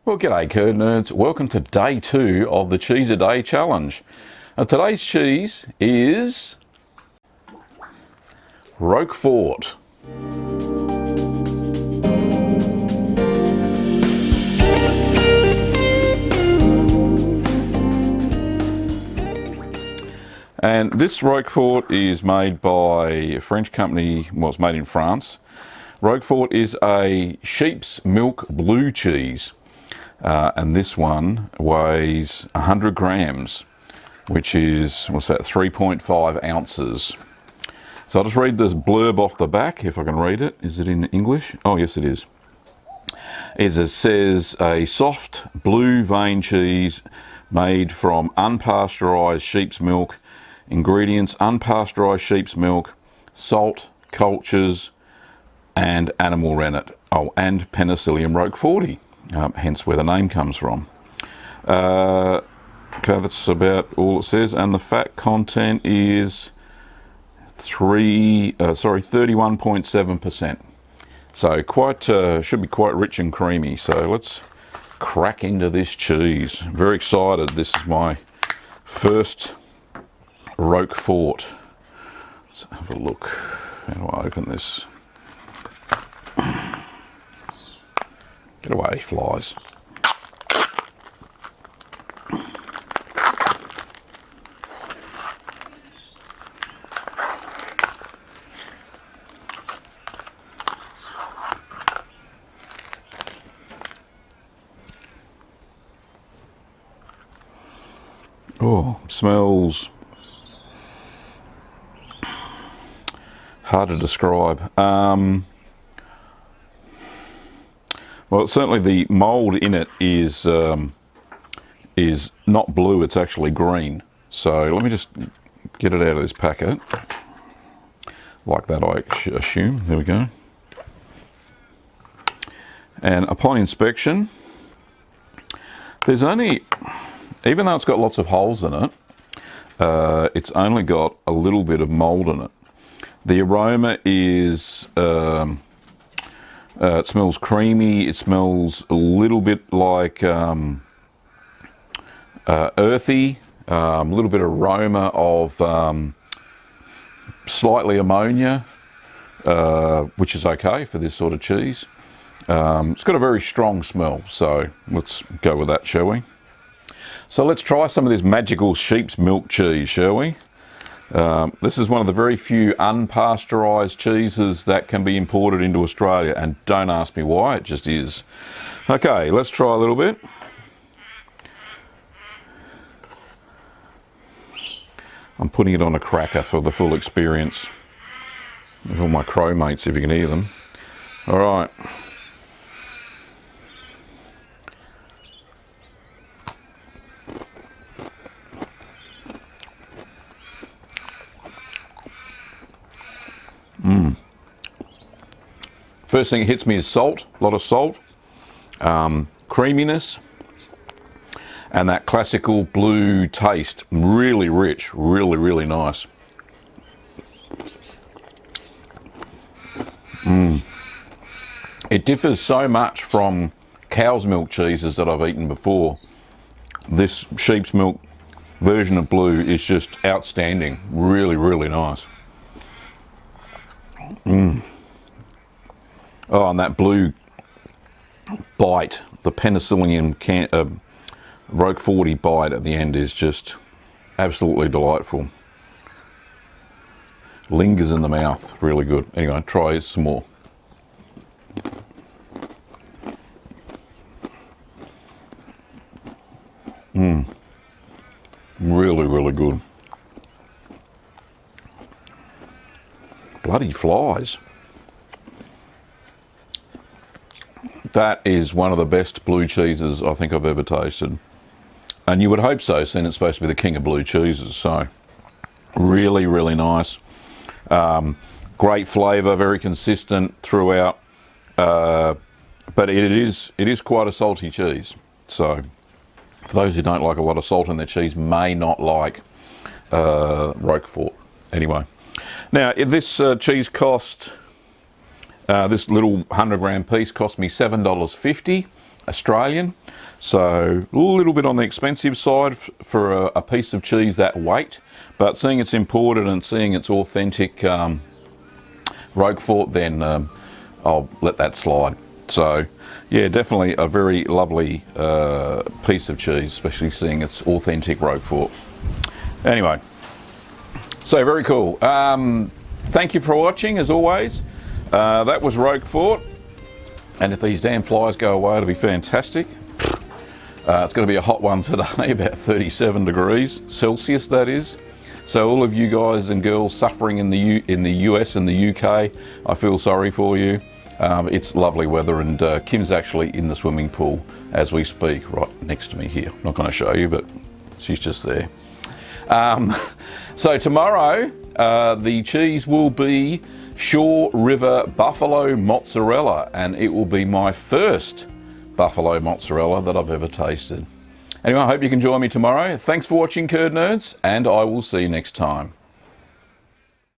Well, g'day curd nerds. Welcome to day 2 of the Cheese a Day challenge. Now, today's cheese is Roquefort. And this Roquefort is made by a French company. Well, it's made in France. Roquefort is a sheep's milk blue cheese. And this one weighs 100 grams, which is, what's that, 3.5 ounces. So I'll just read this blurb off the back, if I can read it. Is it in English? Oh, yes, it is. It says, a soft blue vein cheese made from unpasteurized sheep's milk. Ingredients: unpasteurized sheep's milk, salt, cultures, and animal rennet. Oh, and Penicillium roqueforti. Hence where the name comes from. Okay, that's about all it says, and the fat content is 31.7%. So quite should be quite rich and creamy. So let's crack into this cheese. I'm very excited. This is my first Roquefort. Let's have a look. How do I open this? Get away, flies. Oh, smells hard to describe. Well, certainly the mould in it is not blue, it's actually green. So let me just get it out of this packet. Like that, I assume. There we go. And upon inspection, there's only, even though it's got lots of holes in it, it's only got a little bit of mould in it. The aroma is... it smells creamy. It smells a little bit like earthy, a little bit of aroma of slightly ammonia, which is okay for this sort of cheese. It's got a very strong smell, so let's go with that, shall we? So let's try some of this magical sheep's milk cheese, shall we? This is one of the very few unpasteurized cheeses that can be imported into Australia, and don't ask me why, it just is. Okay, let's try a little bit. I'm putting it on a cracker for the full experience. With all my crow mates, if you can hear them. All right. First thing that hits me is salt, a lot of salt, creaminess, and that classical blue taste. Really rich, really nice. It differs so much from cow's milk cheeses that I've eaten before. This sheep's milk version of blue is just outstanding. Really nice. Oh, and that blue bite, the Penicillium roqueforti bite at the end is just absolutely delightful. Lingers in the mouth, really good. Anyway, try some more. Really good. Bloody flies. That is one of the best blue cheeses I think I've ever tasted. And you would hope so, seeing it's supposed to be the king of blue cheeses. So, really nice. Great flavour, very consistent throughout. But it is quite a salty cheese. So, for those who don't like a lot of salt in their cheese, may not like Roquefort. Anyway, now if this cheese cost, this little 100 gram piece cost me $7.50. Australian, so a little bit on the expensive side for a piece of cheese that weight, but seeing it's imported and seeing it's authentic Roquefort, then I'll let that slide. So yeah, definitely a very lovely piece of cheese, especially seeing it's authentic Roquefort. Anyway, so very cool. Thank you for watching, as always. That was Roquefort, and if these damn flies go away, it'll be fantastic. It's going to be a hot one today, about 37 degrees Celsius, that is. So all of you guys and girls suffering in the US and the UK, I feel sorry for you. It's lovely weather, and Kim's actually in the swimming pool as we speak, right next to me here. I'm not going to show you, but she's just there. So tomorrow, the cheese will be Shore River Buffalo Mozzarella, and it will be my first buffalo mozzarella that I've ever tasted. Anyway, I hope you can join me tomorrow. Thanks for watching, Curd Nerds, and I will see you next time.